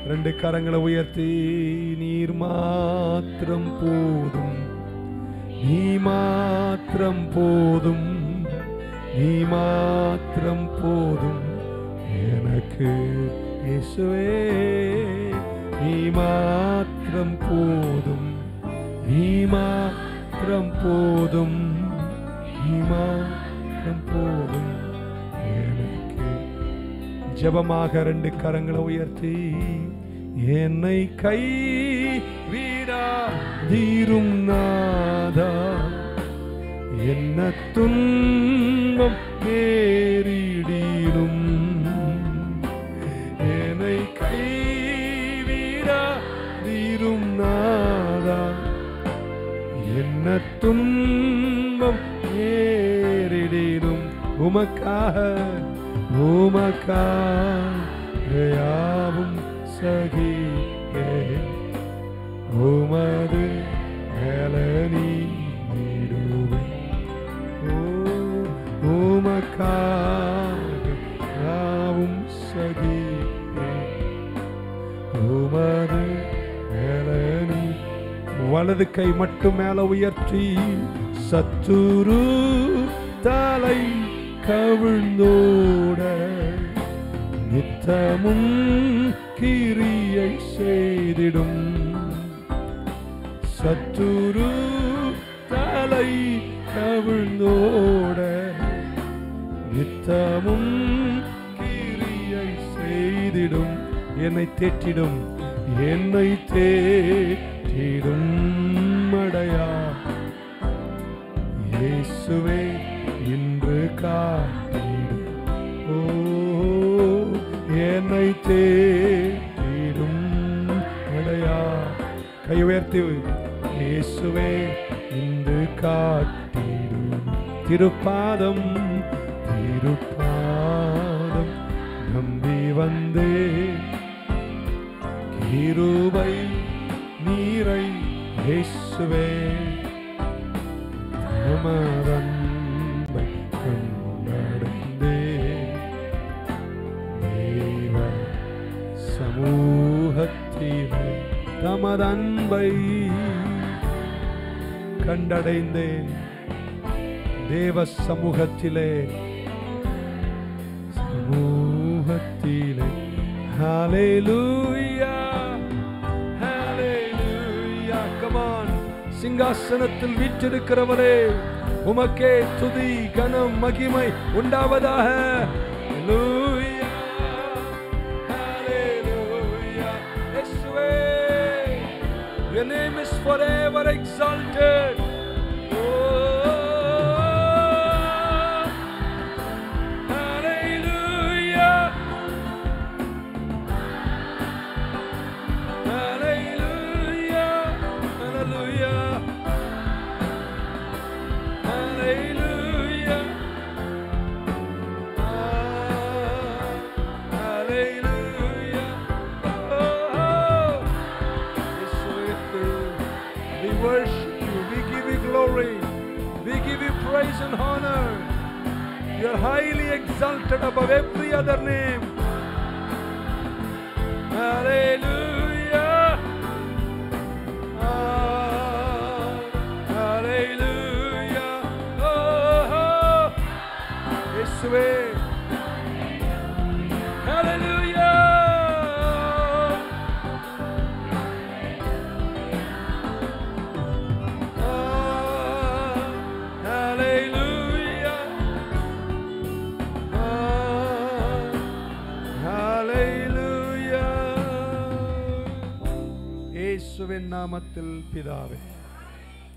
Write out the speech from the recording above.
ரெண்டு கரங்களை உயர்த்தி நீர் மாத்திரம் போதும், நீ மாத்திரம் போதும், நீ மாத்திரம் போதும் எனக்கு இயேசுவே. நீ மாத்திரம் போதும், நீ மாத்திரம் போதும், நீ மாத்திரம் போதும் எனக்கு. ஜெபமாக ரெண்டு கரங்களை உயர்த்தி என்னை கை விடாதீரும் நாதா, என்ன துன்பம் நேரிடினும் என்னை கை விடாதீரும் நாதா, என்ன துன்பம் நேரிடினும் உமக்காக உமக்காக யாவும் சகிப்பே, உமது மேலனி நீடுவே. உமக்காக யாவும் சகிப்பே, உமது மேலனி. வலது கை மட்டும் மேல உயர்த்தி சத்துரு தலை கவிழ்ந்தோட நித்தமும் கிரியை செய்திடும். சத்துரு தலை கவிழ்ந்தோட நித்தமும் கிரியை செய்திடும். என்னை தேற்றிடும், என்னை தேற்றிடும் மடையா இயேசுவே இன்று காத்திடும். ஓ என்னை தேற்றிடும் மடையா. கை உயர்த்தி இயேசுவே இன்று காத்திடும். திருப்பாதம் திருப்பாதம் நம்பி வந்தே, கிருபை நீரை இயேசுவே தமதன்பை கொண்டடைந்தே, தேவ சமூகத்திலே தமதன்பை கண்டடைந்தேன். தேவ சமூகத்திலே சமூகத்திலே. Hallelujah hallelujah. Come on. சிங்காசனத்தில் வீற்றிருக்கிறவரே உமக்கே துதி கனம் மகிமை உண்டாவதாக. ஹல்லேலூயா ஹல்லேலூயா. இயேசுவே, your name is forever exalted. Praise and honor. You are highly exalted above every other name. Hallelujah. Hallelujah. Oh, Yeshua. Hallelujah. இயேசுவின் நாமத்தில் பிதாவே.